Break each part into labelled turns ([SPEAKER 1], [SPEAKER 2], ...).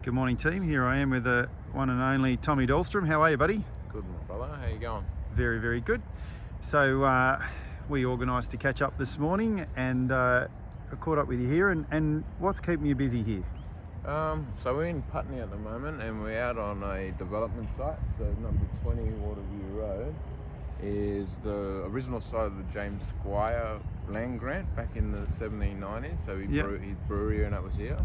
[SPEAKER 1] Good morning, team. Here I am with the one and only Tommy Dahlstrom. How are you, buddy?
[SPEAKER 2] Good, my brother. How you going?
[SPEAKER 1] Very, very good. So we organised to catch up this morning, and I caught up with you here. And what's keeping you busy here?
[SPEAKER 2] So we're in Putney at the moment, and we're out on a development site. So number 20 Waterview Road is the original site of the James Squire land grant back in the 1790s. So his brewery and that was here.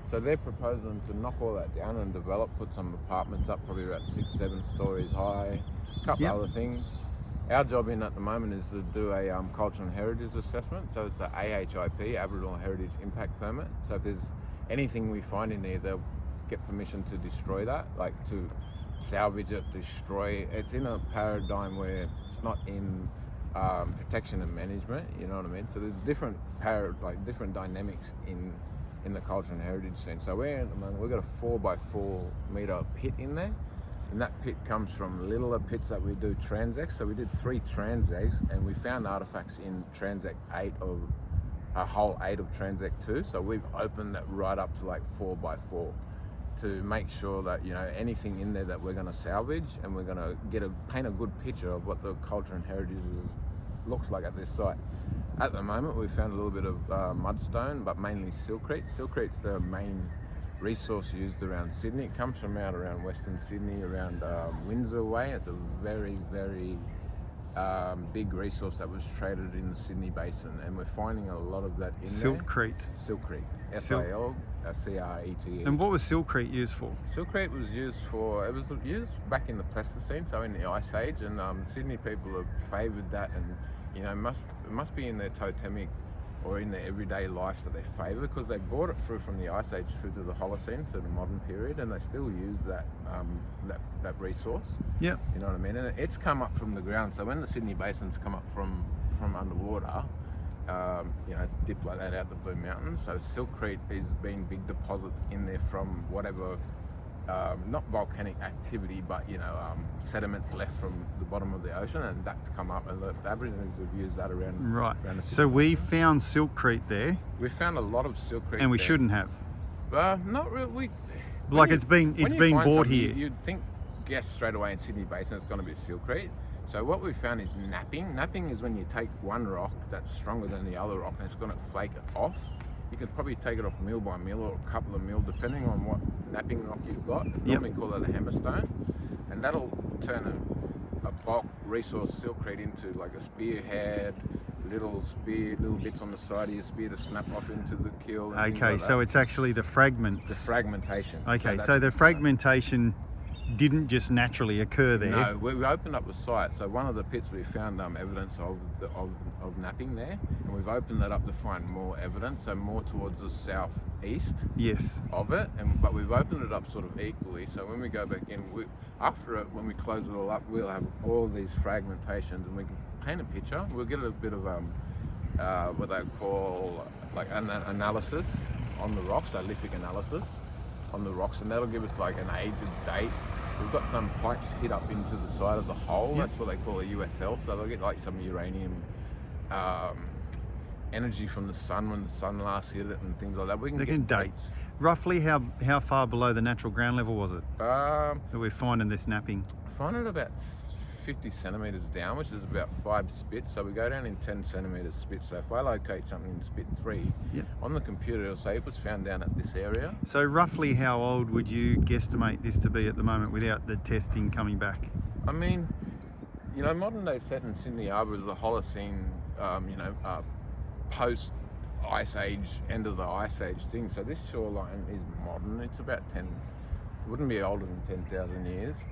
[SPEAKER 2] So they're proposing to knock all that down and develop, put some apartments up, probably about 6-7 stories high, a couple other things. Our job in at the moment is to do a cultural and heritage assessment. So it's the AHIP, Aboriginal Heritage Impact Permit. So if there's anything we find in there, they'll get permission to destroy that, like to salvage it, destroy. It's in a paradigm where it's not in protection and management, you know what I mean? So there's different dynamics in the cultural and heritage sense. So we've got a 4x4 metre pit in there, and that pit comes from littler pits that we do transects. So we did 3 transects, and we found artifacts in transect 8 of hole 8 of transect 2. So we've opened that right up to like 4x4 to make sure that, you know, anything in there that we're going to salvage, and we're going to paint a good picture of what the culture and heritage looks like at this site. At the moment, we've found a little bit of mudstone, but mainly silkrete. Silkrete's the main resource used around Sydney. It comes from out around Western Sydney, around Windsor Way. It's a very, very big resource that was traded in the Sydney Basin, and we're finding a lot of that in
[SPEAKER 1] Silkrete.
[SPEAKER 2] there. Silkrete. S-A-L-C-R-E-T-E.
[SPEAKER 1] And what was silkrete used for?
[SPEAKER 2] Silkrete was used back in the Pleistocene, so in the Ice Age, and Sydney people have favoured that, and you know, it must be in their totemic or in their everyday life that they favour, because they brought it through from the Ice Age through to the Holocene to the modern period, and they still use that resource.
[SPEAKER 1] Yep.
[SPEAKER 2] You know what I mean? And it's come up from the ground. So when the Sydney Basin's come up from underwater, you know, it's dipped like that out the Blue Mountains. So silkrete has been big deposits in there from whatever. Not volcanic activity, but you know, sediments left from the bottom of the ocean, and that's come up, and the Aborigines have used that around.
[SPEAKER 1] Right.
[SPEAKER 2] Around
[SPEAKER 1] So we found silkrete there.
[SPEAKER 2] We found a lot of silkrete,
[SPEAKER 1] and we
[SPEAKER 2] there.
[SPEAKER 1] Shouldn't have.
[SPEAKER 2] Not really.
[SPEAKER 1] It's been bought here.
[SPEAKER 2] You'd guess straight away in Sydney Basin it's going to be silkrete. So what we found is napping. Napping is when you take one rock that's stronger than the other rock, and it's going to flake it off. You could probably take it off mill by mill or a couple of mil, depending on what napping rock you've got. We call that a hammerstone, and that'll turn a bulk resource silkrete into like a spearhead, little bits on the side of your spear to snap off into the keel.
[SPEAKER 1] Okay, so it's actually the fragments.
[SPEAKER 2] The fragmentation.
[SPEAKER 1] Okay, so the fragmentation didn't just naturally occur there.
[SPEAKER 2] No, we opened up the site. So one of the pits we found evidence of napping there, and we've opened that up to find more evidence, so more towards the southeast.
[SPEAKER 1] Yes.
[SPEAKER 2] Of it, but we've opened it up sort of equally. So when we go back in, when we close it all up, we'll have all these fragmentations, and we can paint a picture. We'll get a bit of what they call like an analysis on the rocks, so lithic analysis on the rocks, and that'll give us like an age and date. We've got some pipes hit up into the side of the hole. That's what they call a USL. So they'll get like some uranium energy from the sun when the sun last hit it and things like that.
[SPEAKER 1] They can date. Roughly how far below the natural ground level was it that we're finding this napping?
[SPEAKER 2] I find it about 50 centimetres down, which is about 5 spits. So we go down in 10 centimetres spits. So if I locate something in spit 3, on the computer it'll say it was found down at this area.
[SPEAKER 1] So roughly how old would you guesstimate this to be at the moment without the testing coming back?
[SPEAKER 2] I mean, you know, modern day settings in the Arbor is the Holocene, post Ice Age, end of the Ice Age thing. So this shoreline is modern. It's about wouldn't be older than 10,000 years.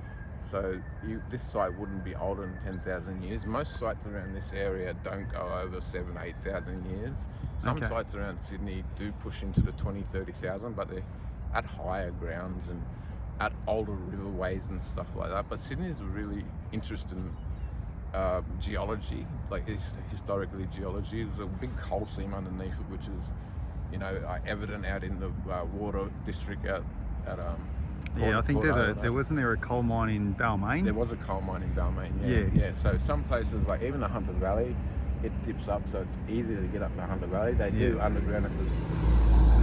[SPEAKER 2] So this site wouldn't be older than 10,000 years. Most sites around this area don't go over 7,000-8,000 years. Some sites around Sydney do push into the 20,000-30,000, but they're at higher grounds and at older riverways and stuff like that. But Sydney's really interested in geology, like historically geology. There's a big coal seam underneath it, which is, you know, evident out in the water district out at
[SPEAKER 1] I think there wasn't a coal mine in Balmain?
[SPEAKER 2] There was a coal mine in Balmain,
[SPEAKER 1] yeah.
[SPEAKER 2] So some places, like even the Hunter Valley, it dips up, so it's easier to get up the Hunter Valley. They do underground at the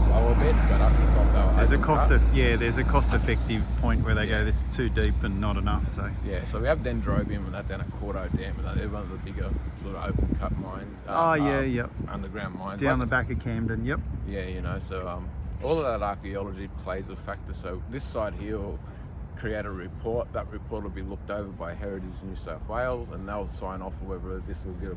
[SPEAKER 2] lower bits, but up the top they'll
[SPEAKER 1] There's a
[SPEAKER 2] open
[SPEAKER 1] cost
[SPEAKER 2] cut.
[SPEAKER 1] there's a cost-effective point where they
[SPEAKER 2] Yeah.
[SPEAKER 1] go, this is too deep and not enough. So
[SPEAKER 2] Yeah, so we have dendrobium and that down at Cordo Dam, and they're one of the bigger sort of open cut mines.
[SPEAKER 1] yep.
[SPEAKER 2] Underground mines.
[SPEAKER 1] Down the
[SPEAKER 2] Like-
[SPEAKER 1] back of Camden, yep.
[SPEAKER 2] Yeah, you know, so all of that archaeology plays a factor. So this side here will create a report. That report will be looked over by Heritage New South Wales, and they'll sign off whether this will get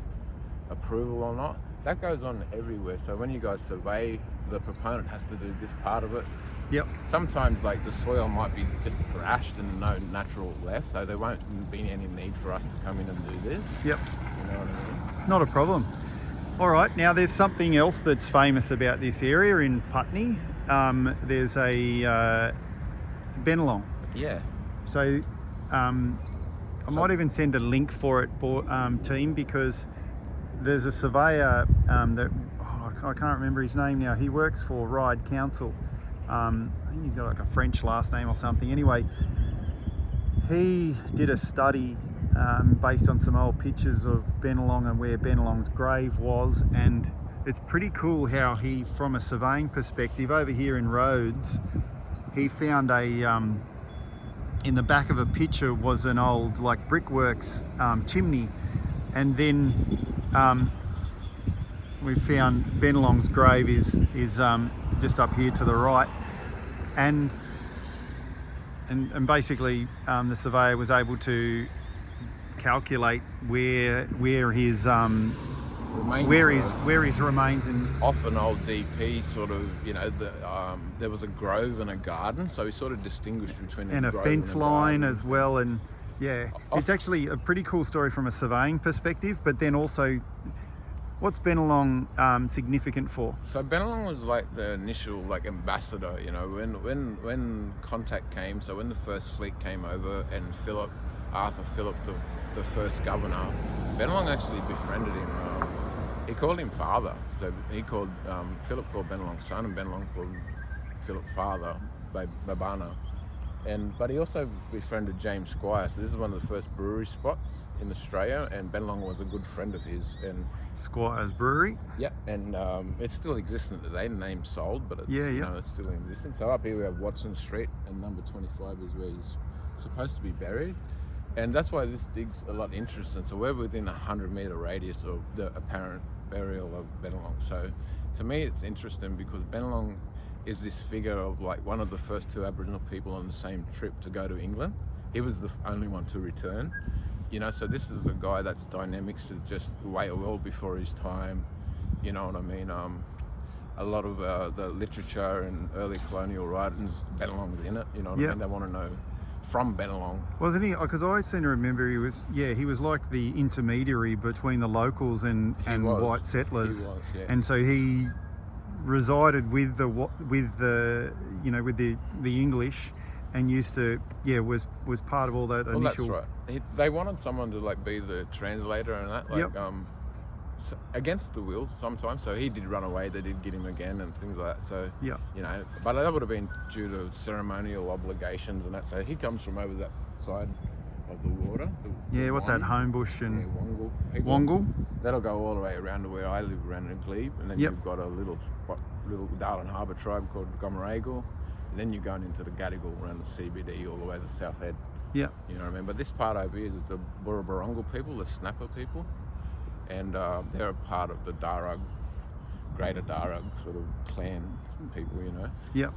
[SPEAKER 2] approval or not. That goes on everywhere. So when you guys survey, the proponent has to do this part of it.
[SPEAKER 1] Yep.
[SPEAKER 2] Sometimes like the soil might be just thrashed and no natural left, so there won't be any need for us to come in and do this.
[SPEAKER 1] Yep.
[SPEAKER 2] You know what I mean?
[SPEAKER 1] Not a problem. All right, now there's something else that's famous about this area in Putney. There's a Bennelong.
[SPEAKER 2] Yeah.
[SPEAKER 1] So I might even send a link for it, team, because there's a surveyor I can't remember his name now. He works for Ryde Council. I think he's got like a French last name or something. Anyway, he did a study based on some old pictures of Bennelong and where Bennelong's grave was, and it's pretty cool how he, from a surveying perspective, over here in Rhodes, he found in the back of a picture was an old like brickworks chimney, and then we found Bennelong's grave is just up here to the right, and basically the surveyor was able to calculate where his remains in.
[SPEAKER 2] Off an old DP sort of, you know, there was a grove and a garden, so he sort of distinguished between
[SPEAKER 1] And a
[SPEAKER 2] grove
[SPEAKER 1] fence
[SPEAKER 2] and a
[SPEAKER 1] line
[SPEAKER 2] garden.
[SPEAKER 1] as well, and yeah, it's actually a pretty cool story from a surveying perspective, but then also, what's Bennelong significant for?
[SPEAKER 2] So Bennelong was like the initial like ambassador, you know, when contact came. So when the first fleet came over and Arthur Phillip, the first governor, Bennelong actually befriended him. He called him father. So he called Phillip called Bennelong son, and Bennelong called Phillip father, Babana. But he also befriended James Squire. So this is one of the first brewery spots in Australia, and Bennelong was a good friend of his. And
[SPEAKER 1] Squire's Brewery.
[SPEAKER 2] yeah, and it's still existent today. The name's sold, but it's,
[SPEAKER 1] Yeah,
[SPEAKER 2] you
[SPEAKER 1] yeah.
[SPEAKER 2] know, it's still in existence. So up here we have Watson Street, and number 25 is where he's supposed to be buried. And that's why this dig's a lot interesting. So we're within a 100-metre radius of the apparent burial of Bennelong. So to me it's interesting because Bennelong is this figure of like one of the first two Aboriginal people on the same trip to go to England. He was the only one to return. You know, so this is a guy that's dynamics is just way well before his time. You know what I mean? A lot of the literature and early colonial writings, Bennelong's in it. You know what I mean? They want to know from Bennelong.
[SPEAKER 1] Wasn't he? Because I always seem to remember he was like the intermediary between the locals and white settlers.
[SPEAKER 2] He was, yeah.
[SPEAKER 1] And so he resided with the English, and used to was part of all that
[SPEAKER 2] Well,
[SPEAKER 1] initial.
[SPEAKER 2] that's right. They wanted someone to like be the translator and that, like
[SPEAKER 1] Yep.
[SPEAKER 2] so against the will sometimes. So he did run away. They did get him again and things like that. So
[SPEAKER 1] Yeah.
[SPEAKER 2] you know, but that would have been due to ceremonial obligations and that. So he comes from over that side of the water.
[SPEAKER 1] Yeah, what's that?
[SPEAKER 2] Wang-
[SPEAKER 1] Homebush
[SPEAKER 2] yeah,
[SPEAKER 1] and
[SPEAKER 2] Wongal. people.
[SPEAKER 1] Wongal.
[SPEAKER 2] That'll go all the way around to where I live, around in Glebe, and then
[SPEAKER 1] Yep.
[SPEAKER 2] you've got a little Darwin Harbour tribe called Gomeragul, and then you're going into the Gadigal around the CBD all the way to the South Head.
[SPEAKER 1] Yeah.
[SPEAKER 2] You know what I mean? But this part over here is the Burrabarongal people, the Snapper people, and they're a part of the Darug, Greater Darug sort of clan people, you know.
[SPEAKER 1] Yeah.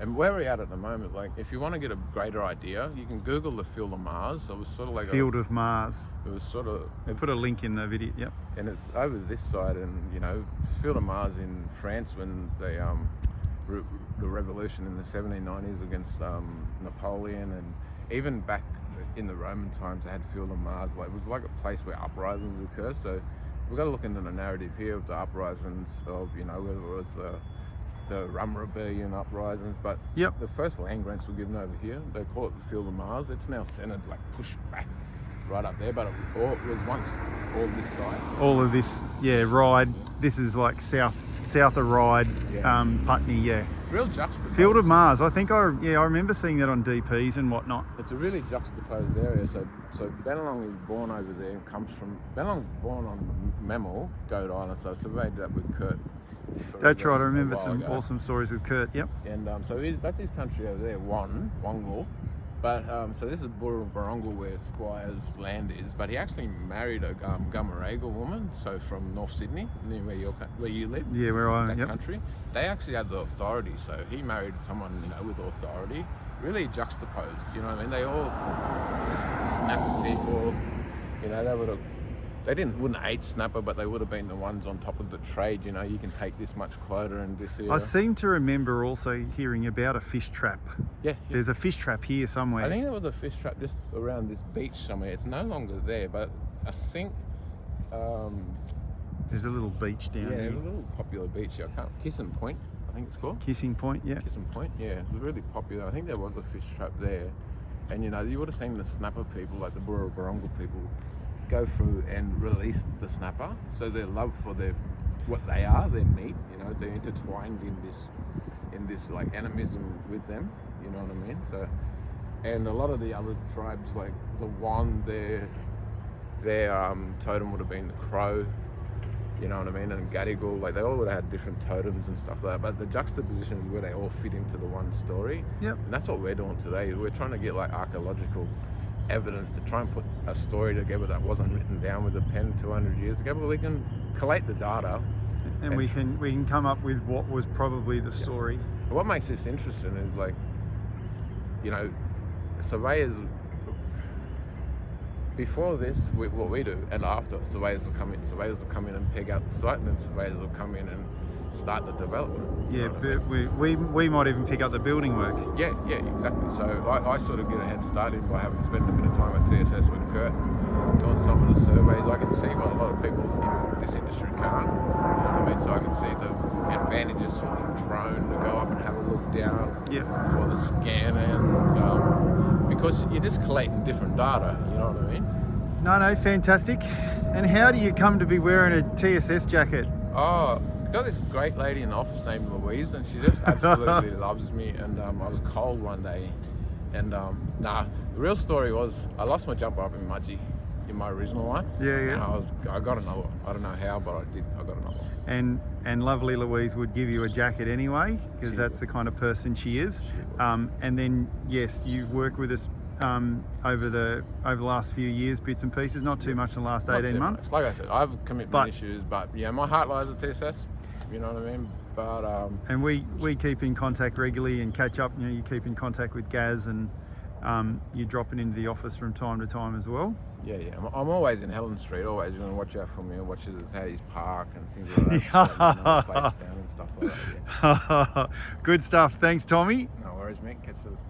[SPEAKER 2] And where we're at the moment, like if you want to get a greater idea, you can Google the Field of Mars. So it was sort of like
[SPEAKER 1] Field of Mars.
[SPEAKER 2] it was sort of,
[SPEAKER 1] We'll put a link in the video. Yep.
[SPEAKER 2] and it's over this side, and you know, Field of Mars in France when they the revolution in the 1790s against Napoleon, and even back in the Roman times they had Field of Mars. Like it was like a place where uprisings occur. So we've got to look into the narrative here of the uprisings of, you know, whether it was the Rum Rebellion uprisings, but
[SPEAKER 1] Yep.
[SPEAKER 2] the first land grants were given over here. They call it the Field of Mars. It's now centered, like pushed back right up there, but it was once all this side.
[SPEAKER 1] All of this, Ryde. This is like south of Ryde,
[SPEAKER 2] Yeah.
[SPEAKER 1] Putney. Yeah.
[SPEAKER 2] Real juxtaposed.
[SPEAKER 1] Field of Mars. I think I remember seeing that on DPs and whatnot.
[SPEAKER 2] It's a really juxtaposed area. So Bennelong is born over there and comes from Bennelong born on Mammal, Goat Island. So I surveyed that with Kurt
[SPEAKER 1] That's right. I
[SPEAKER 2] a
[SPEAKER 1] remember
[SPEAKER 2] while
[SPEAKER 1] some
[SPEAKER 2] ago.
[SPEAKER 1] awesome stories with Kurt. Yep.
[SPEAKER 2] And that's his country over there, Wongal. But so this is Burrungal where Squire's land is. But he actually married a Gumaragal woman, so from North Sydney, near where you live.
[SPEAKER 1] Yeah, where I am.
[SPEAKER 2] That
[SPEAKER 1] Yep.
[SPEAKER 2] country. They actually had the authority, so he married someone with authority. Really juxtaposed, you know what I mean? They all snapper people. They wouldn't hate snapper, but they would have been the ones on top of the trade. You know, you can take this much quota and this here.
[SPEAKER 1] I seem to remember also hearing about a fish trap.
[SPEAKER 2] Yeah.
[SPEAKER 1] There's a fish trap here somewhere.
[SPEAKER 2] I think there was a fish trap just around this beach somewhere. It's no longer there, but I think
[SPEAKER 1] There's a little beach down
[SPEAKER 2] there's
[SPEAKER 1] here.
[SPEAKER 2] a little popular beach here. Kissing Point, I think it's called.
[SPEAKER 1] Kissing Point, yeah.
[SPEAKER 2] Kissing Point, yeah, it was really popular. I think there was a fish trap there, and you would have seen the snapper people, like the Burrungal people, go through and release the snapper. So their love for what they are, their meat, they're intertwined in this like animism with them. You know what I mean? So, and a lot of the other tribes, like the Wan, their totem would have been the crow. You know what I mean? And Gadigal, like they all would have had different totems and stuff like that. But the juxtaposition is where they all fit into the one story.
[SPEAKER 1] Yep.
[SPEAKER 2] And that's what we're doing today. We're trying to get like archaeological evidence to try and put a story together that wasn't written down with a pen 200 years ago. But we can collate the data.
[SPEAKER 1] And we can come up with what was probably the story.
[SPEAKER 2] What makes this interesting is like, surveyors, before this, what we do, and after, surveyors will come in and peg out the site, and then surveyors will come in and start the development.
[SPEAKER 1] Yeah, but we might even pick up the building work.
[SPEAKER 2] Yeah, exactly. So I sort of get a head started by having spent a bit of time at TSS with Kurt and doing some of the surveys. I can see what a lot of people in this industry can't. You know what I mean? So I can see the advantages for the drone to go up and have a look down.
[SPEAKER 1] Yep.
[SPEAKER 2] For the scan and because you're just collating different data. You know what I mean?
[SPEAKER 1] No, fantastic. And how do you come to be wearing a TSS jacket?
[SPEAKER 2] Oh, I've got this great lady in the office named Louise, and she just absolutely loves me. And I was cold one day, and the real story was I lost my jumper up in Mudgee, in my original one.
[SPEAKER 1] Yeah.
[SPEAKER 2] And I got another one. I don't know how, but I did. I got another one.
[SPEAKER 1] And lovely Louise would give you a jacket anyway, because that's the kind of person she is. And then yes, you've worked with us over the last few years, bits and pieces. Not too much in the last 18 months.
[SPEAKER 2] Like I said, I have commitment issues, but yeah, my heart lies at TSS. You know what I mean? But
[SPEAKER 1] and we keep in contact regularly and catch up. You keep in contact with Gaz, and you're dropping into the office from time to time as well.
[SPEAKER 2] Yeah. I'm always in Helen Street, always going to watch out for me and watch Hattie's Park and things like that. Place down and stuff like that. Yeah.
[SPEAKER 1] Good stuff. Thanks, Tommy.
[SPEAKER 2] No worries, mate. Catch us.